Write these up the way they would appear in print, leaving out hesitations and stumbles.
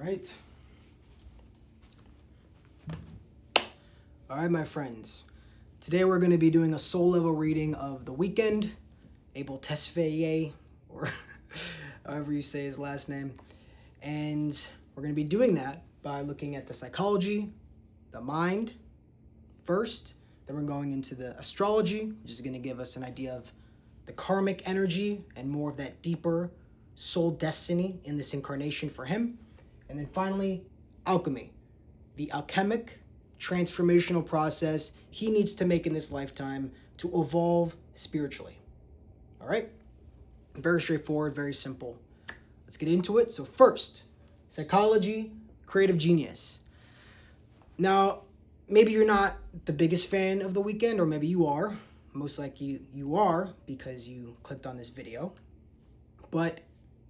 right. All right, my friends. Today we're going to be doing a soul level reading of The Weeknd, Abel Tesfaye, or however you say his last name. And we're going to be doing that by looking at the psychology, the mind first. Then we're going into the astrology, which is going to give us an idea of the karmic energy and more of that deeper soul destiny in this incarnation for him. And then finally, alchemy, the alchemic transformational process he needs to make in this lifetime to evolve spiritually. All right? Very straightforward, very simple. Let's get into it. So first, psychology, creative genius. Now, maybe you're not the biggest fan of The Weeknd, or maybe you are. Most likely you are because you clicked on this video. But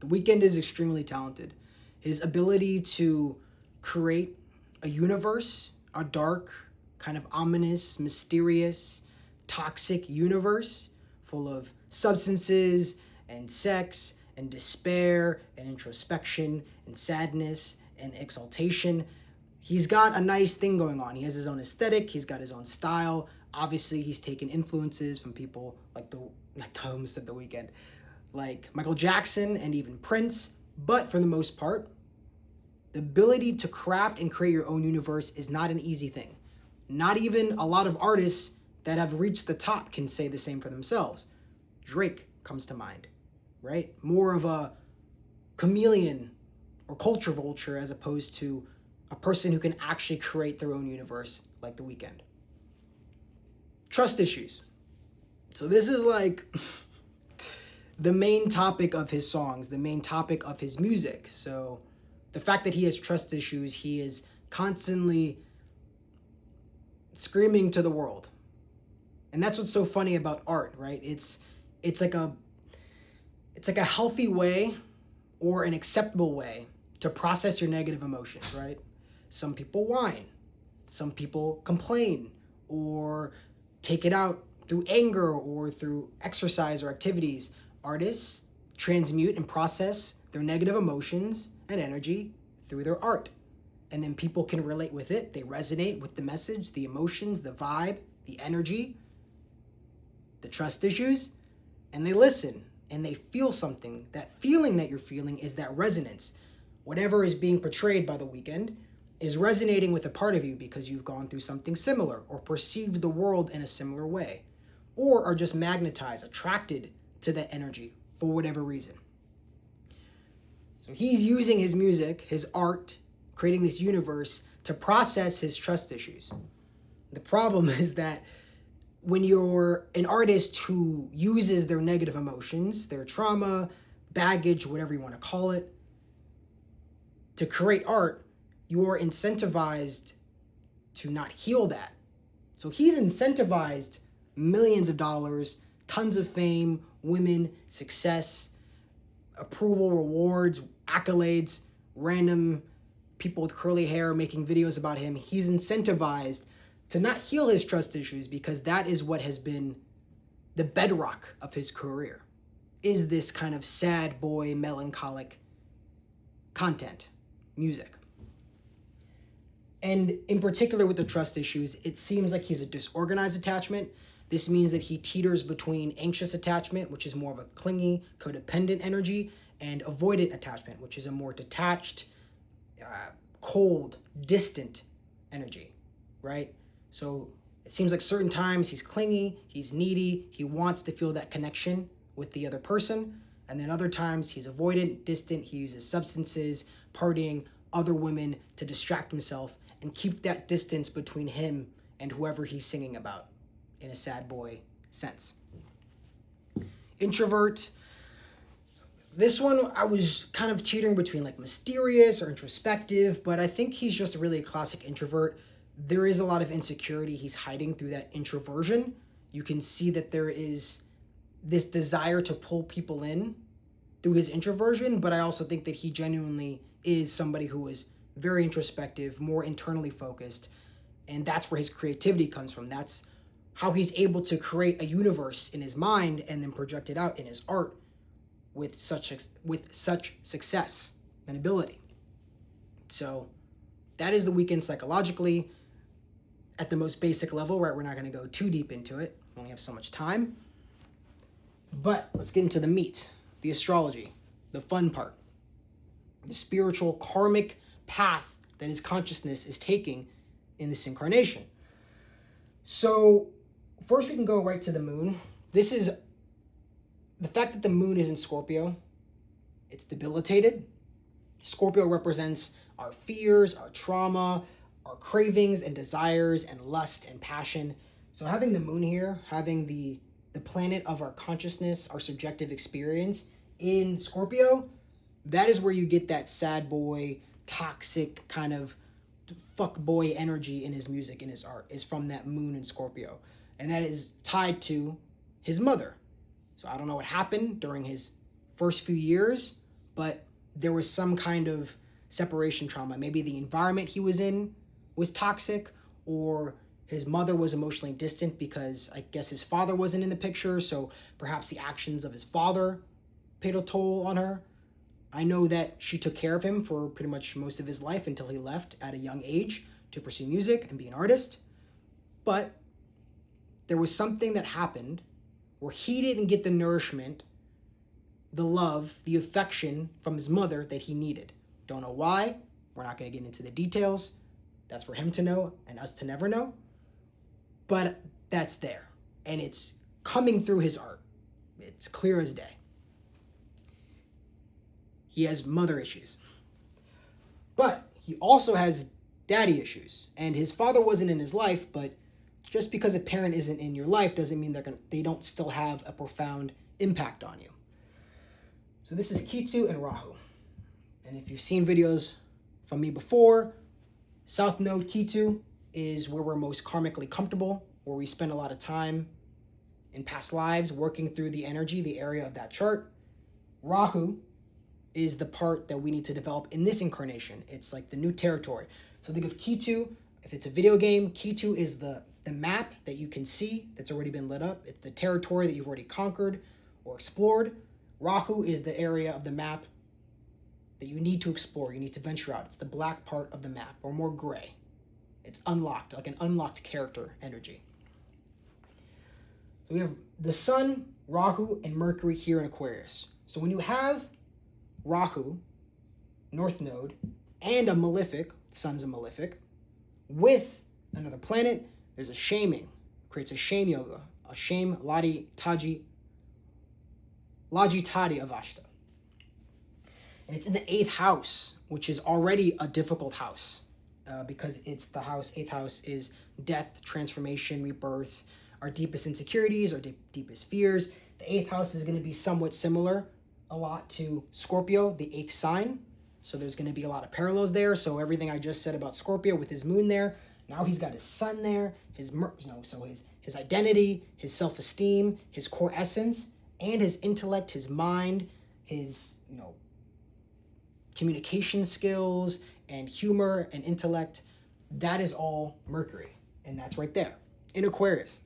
The Weeknd is extremely talented. His ability to create a universe, a dark, kind of ominous, mysterious, toxic universe full of substances and sex and despair and introspection and sadness and exaltation. He's got a nice thing going on. He has his own aesthetic. He's got his own style. Obviously, he's taken influences from people like The Weeknd, like Michael Jackson and even Prince. But for the most part, the ability to craft and create your own universe is not an easy thing. Not even a lot of artists that have reached the top can say the same for themselves. Drake comes to mind, right? More of a chameleon or culture vulture as opposed to a person who can actually create their own universe like The Weeknd. Trust issues. So this is like the main topic of his songs, the main topic of his music. So the fact that he has trust issues, he is constantly screaming to the world. And that's what's so funny about art, right? It's like a healthy way or an acceptable way to process your negative emotions, right? Some people whine, some people complain or take it out through anger or through exercise or activities. Artists transmute and process their negative emotions and energy through their art. And then people can relate with it. They resonate with the message, the emotions, the vibe, the energy, the trust issues, and they listen and they feel something. That feeling that you're feeling is that resonance. Whatever is being portrayed by The Weeknd is resonating with a part of you because you've gone through something similar or perceived the world in a similar way, or are just magnetized, attracted to that energy for whatever reason. So he's using his music, his art, creating this universe to process his trust issues. The problem is that when you're an artist who uses their negative emotions, their trauma, baggage, whatever you want to call it, to create art, you are incentivized to not heal that. So he's incentivized millions of dollars, tons of fame, women, success, approval, rewards, accolades, random people with curly hair making videos about him. He's incentivized to not heal his trust issues because that is what has been the bedrock of his career, is this kind of sad boy, melancholic content, music. And in particular with the trust issues, it seems like he's a disorganized attachment. This means that he teeters between anxious attachment, which is more of a clingy, codependent energy, and avoidant attachment, which is a more detached, cold, distant energy, right? So it seems like certain times he's clingy, he's needy, he wants to feel that connection with the other person. And then other times he's avoidant, distant, he uses substances, partying, other women to distract himself and keep that distance between him and whoever he's singing about in a sad boy sense. Introvert. This one I was kind of teetering between like mysterious or introspective, but I think he's just really a classic introvert. There is a lot of insecurity he's hiding through that introversion. You can see that there is this desire to pull people in through his introversion, but I also think that he genuinely is somebody who is very introspective, more internally focused, and that's where his creativity comes from. That's how he's able to create a universe in his mind and then project it out in his art with such success and ability. So that is the Weeknd psychologically at the most basic level, right? We're not going to go too deep into it. We only have so much time. But let's get into the meat, the astrology, the fun part, the spiritual karmic path that his consciousness is taking in this incarnation. So first we can go right to the moon. This is the fact that the moon is in Scorpio. It's debilitated. Scorpio represents our fears, our trauma, our cravings and desires and lust and passion. So having the moon here, having the planet of our consciousness, our subjective experience in Scorpio, that is where you get that sad boy, toxic kind of fuck boy energy in his music, in his art, is from that moon in Scorpio. And that is tied to his mother. So I don't know what happened during his first few years, but there was some kind of separation trauma. Maybe the environment he was in was toxic, or his mother was emotionally distant because I guess his father wasn't in the picture, so perhaps the actions of his father paid a toll on her. I know that she took care of him for pretty much most of his life until he left at a young age to pursue music and be an artist. But there was something that happened where he didn't get the nourishment, the love, the affection from his mother that he needed. Don't know why. We're not going to get into the details. That's for him to know and us to never know. But that's there. And it's coming through his art. It's clear as day. He has mother issues. But he also has daddy issues. And his father wasn't in his life, but just because a parent isn't in your life doesn't mean they don't still have a profound impact on you. So this is Ketu and Rahu. And if you've seen videos from me before, South Node Ketu is where we're most karmically comfortable, where we spend a lot of time in past lives working through the energy, the area of that chart. Rahu is the part that we need to develop in this incarnation. It's like the new territory. So think of Ketu, if it's a video game, Ketu is the map that you can see that's already been lit up. It's the territory that you've already conquered or explored. Rahu is the area of the map that you need to explore, you need to venture out. It's the black part of the map, or more gray. It's unlocked, like an unlocked character energy. So we have the Sun, Rahu, and Mercury here in Aquarius. So when you have Rahu, North Node, and a malefic, Sun's a malefic, with another planet, there's a shaming. Creates a shame yoga, a shame ladi taji, lajitadi avashta. And it's in the 8th house, which is already a difficult house because it's the house, 8th house is death, transformation, rebirth, our deepest insecurities, our deepest fears. The 8th house is going to be somewhat similar a lot to Scorpio, the 8th sign. So there's going to be a lot of parallels there. So everything I just said about Scorpio with his moon there, now he's got his sun there, his identity, his self-esteem, his core essence, and his intellect, his mind, his, communication skills and humor and intellect. That is all Mercury. And that's right there in Aquarius.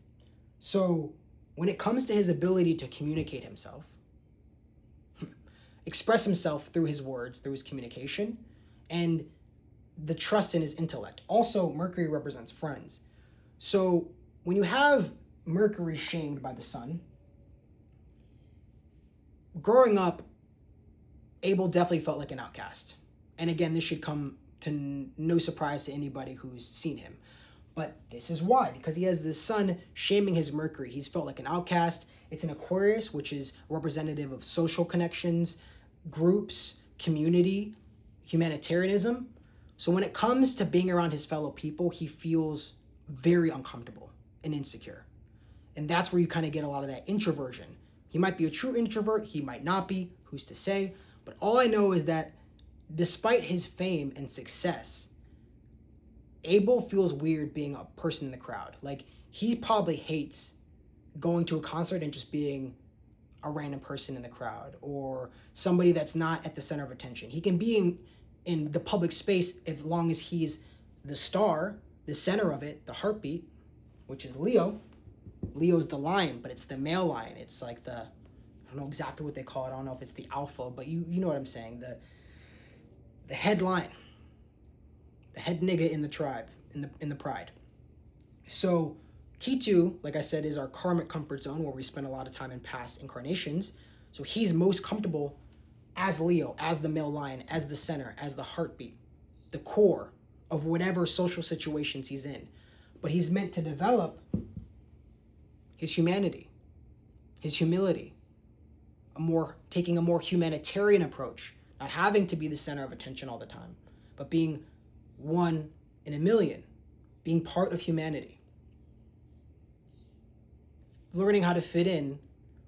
So when it comes to his ability to communicate himself, express himself through his words, through his communication, and the trust in his intellect. Also, Mercury represents friends. So when you have Mercury shamed by the sun, growing up, Abel definitely felt like an outcast. And again, this should come to no surprise to anybody who's seen him. But this is why, because he has the sun shaming his Mercury. He's felt like an outcast. It's an Aquarius, which is representative of social connections, groups, community, humanitarianism. So when it comes to being around his fellow people, he feels very uncomfortable and insecure. And that's where you kind of get a lot of that introversion. He might be a true introvert, he might not be, who's to say? But all I know is that despite his fame and success, Abel feels weird being a person in the crowd. Like, he probably hates going to a concert and just being a random person in the crowd or somebody that's not at the center of attention. He can be in the public space as long as he's the star, the center of it, the heartbeat, which is Leo. Leo's the lion, but it's the male lion. It's like I don't know exactly what they call it. I don't know if it's the alpha, but you know what I'm saying. The head lion. the head nigga in the tribe, in the pride. So Ketu, like I said, is our karmic comfort zone where we spend a lot of time in past incarnations. So he's most comfortable as Leo, as the male lion, as the center, as the heartbeat, the core of whatever social situations he's in. But he's meant to develop his humanity, his humility, taking a more humanitarian approach, not having to be the center of attention all the time, but being one in a million, being part of humanity. Learning how to fit in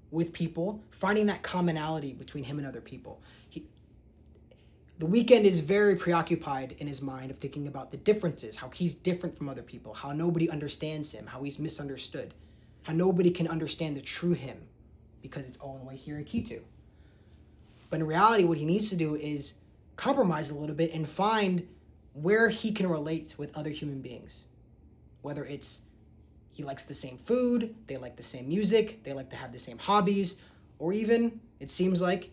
with people, finding that commonality between him and other people. The Weeknd is very preoccupied in his mind of thinking about the differences, how he's different from other people, how nobody understands him, how he's misunderstood, how nobody can understand the true him because it's all the way here in Ketu. But in reality, what he needs to do is compromise a little bit and find where he can relate with other human beings. Whether it's he likes the same food, they like the same music, they like to have the same hobbies, or even, it seems like,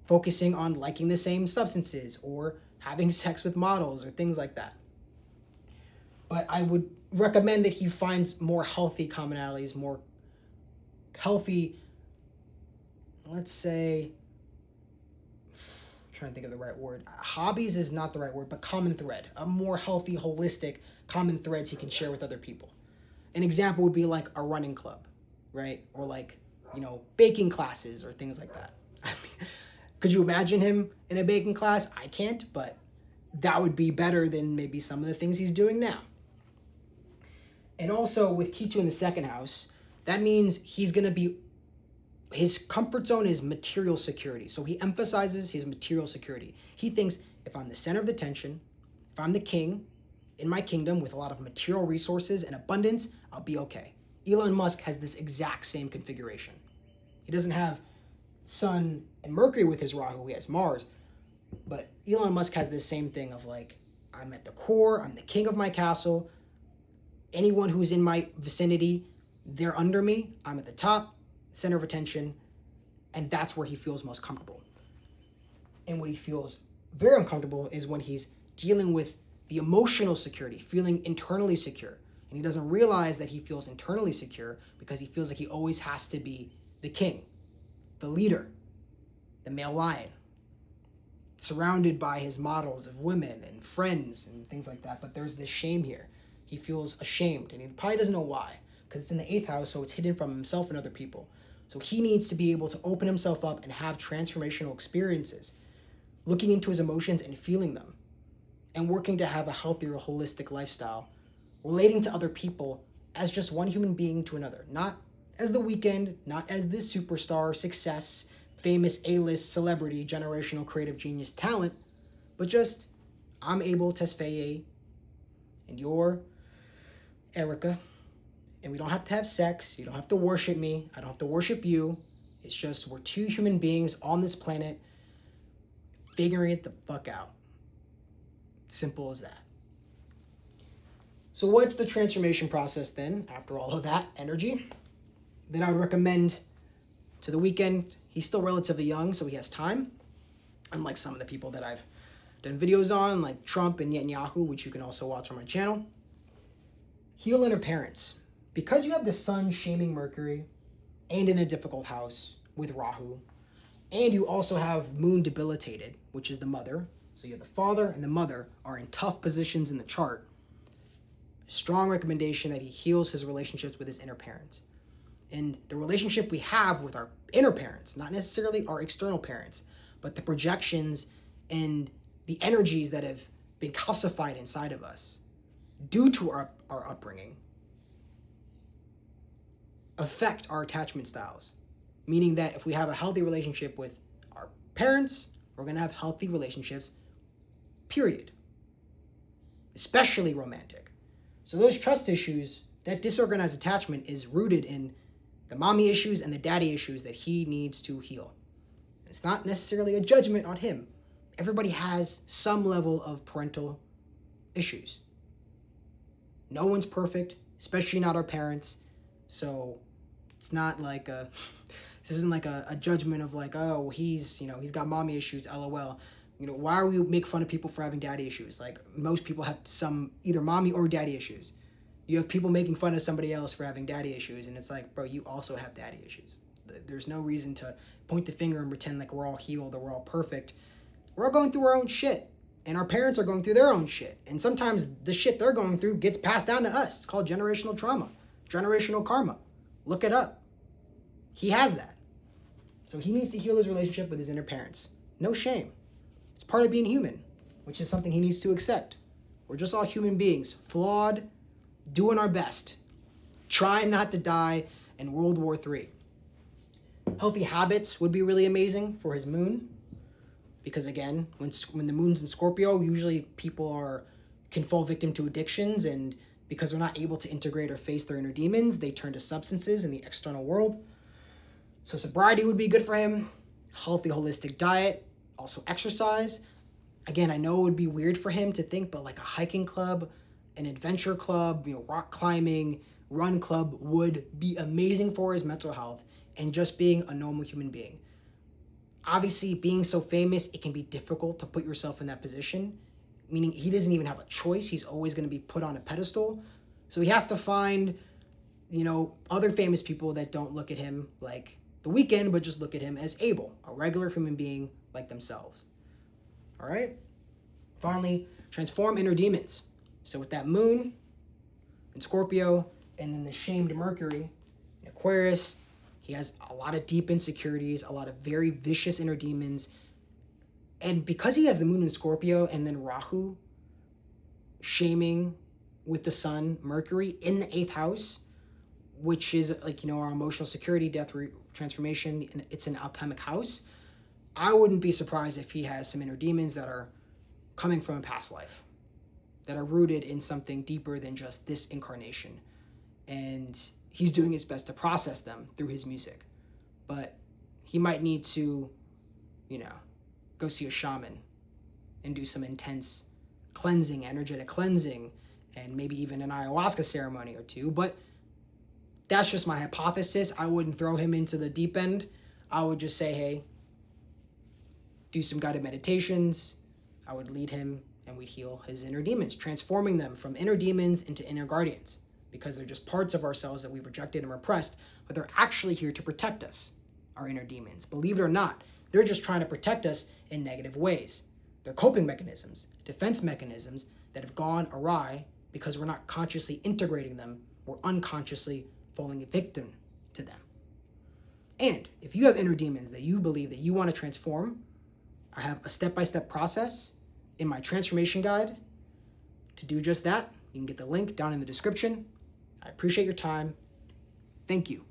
focusing on liking the same substances or having sex with models or things like that. But I would recommend that he finds more healthy commonalities, more healthy, let's say, I'm trying to think of the right word. Hobbies is not the right word, but common thread. A more healthy, holistic common threads he can share with other people. An example would be like a running club, right? Or like, baking classes or things like that. I mean, could you imagine him in a baking class? I can't, but that would be better than maybe some of the things he's doing now. And also with Ketu in the second house, that means his comfort zone is material security. So he emphasizes his material security. He thinks if I'm the center of the attention, if I'm the king in my kingdom with a lot of material resources and abundance, I'll be okay. Elon Musk has this exact same configuration. He doesn't have Sun and Mercury with his Rahu, he has Mars. But Elon Musk has this same thing of like, I'm at the core, I'm the king of my castle. Anyone who's in my vicinity, they're under me. I'm at the top, center of attention, and that's where he feels most comfortable. And what he feels very uncomfortable is when he's dealing with the emotional security, feeling internally secure. And he doesn't realize that he feels internally secure because he feels like he always has to be the king, the leader, the male lion, surrounded by his models of women and friends and things like that. But there's this shame here. He feels ashamed, and he probably doesn't know why, because it's in the 8th house, so it's hidden from himself and other people. So he needs to be able to open himself up and have transformational experiences, looking into his emotions and feeling them, and working to have a healthier, holistic lifestyle, relating to other people as just one human being to another, not as the Weeknd, not as this superstar, success, famous A-list celebrity, generational creative genius talent, but just, I'm Abel Tesfaye, and you're Erica, and we don't have to have sex, you don't have to worship me, I don't have to worship you. It's just we're two human beings on this planet figuring it the fuck out. Simple as that. So what's the transformation process then, after all of that energy? Then I would recommend to the Weeknd, he's still relatively young, so he has time, unlike some of the people that I've done videos on, like Trump and Netanyahu, which you can also watch on my channel. Heal inner parents. Because you have the sun shaming Mercury and in a difficult house with Rahu, and you also have moon debilitated, which is the mother. So you have the father and the mother are in tough positions in the chart. Strong recommendation that he heals his relationships with his inner parents. And the relationship we have with our inner parents, not necessarily our external parents, but the projections and the energies that have been calcified inside of us due to our upbringing, affect our attachment styles. Meaning that if we have a healthy relationship with our parents, we're going to have healthy relationships, period. Especially romantic. So those trust issues, that disorganized attachment is rooted in the mommy issues and the daddy issues that he needs to heal. It's not necessarily a judgment on him. Everybody has some level of parental issues. No one's perfect, especially not our parents. So it's not like this isn't like a judgment of like, oh, he's got mommy issues, LOL. You know, why are we make fun of people for having daddy issues? Like, most people have some either mommy or daddy issues. You have people making fun of somebody else for having daddy issues, and it's like, bro, you also have daddy issues. There's no reason to point the finger and pretend like we're all healed or we're all perfect. We're all going through our own shit, and our parents are going through their own shit. And sometimes the shit they're going through gets passed down to us. It's called generational trauma, generational karma. Look it up. He has that. So he needs to heal his relationship with his inner parents. No shame. It's part of being human, which is something he needs to accept. We're just all human beings, flawed, doing our best, trying not to die in World War III. Healthy habits would be really amazing for his moon, because again, when the moon's in Scorpio, usually people can fall victim to addictions, and because they're not able to integrate or face their inner demons, they turn to substances in the external world. So sobriety would be good for him. Healthy, holistic diet, also exercise. Again, I know it would be weird for him to think, but like a hiking club, an adventure club, rock climbing, run club would be amazing for his mental health and just being a normal human being. Obviously, being so famous, it can be difficult to put yourself in that position, meaning he doesn't even have a choice. He's always going to be put on a pedestal. So he has to find, other famous people that don't look at him like The Weeknd, but just look at him as Abel, a regular human being like themselves. All right? Finally, transform inner demons. So with that moon in Scorpio, and then the shamed Mercury in Aquarius, he has a lot of deep insecurities, a lot of very vicious inner demons. And because he has the moon in Scorpio and then Rahu shaming with the sun, Mercury in the 8th house, which is our emotional security, death, transformation, and it's an alchemic house, I wouldn't be surprised if he has some inner demons that are coming from a past life, that are rooted in something deeper than just this incarnation. And he's doing his best to process them through his music. But he might need to, go see a shaman and do some intense cleansing, energetic cleansing, and maybe even an ayahuasca ceremony or two. But that's just my hypothesis. I wouldn't throw him into the deep end. I would just say, hey, do some guided meditations. I would lead him and we'd heal his inner demons, transforming them from inner demons into inner guardians, because they're just parts of ourselves that we've rejected and repressed, but they're actually here to protect us, our inner demons. Believe it or not, they're just trying to protect us in negative ways. They're coping mechanisms, defense mechanisms that have gone awry because we're not consciously integrating them. We're unconsciously falling victim to them. And if you have inner demons that you believe that you want to transform, I have a step-by-step process in my transformation guide to do just that. You can get the link down in the description. I appreciate your time. Thank you.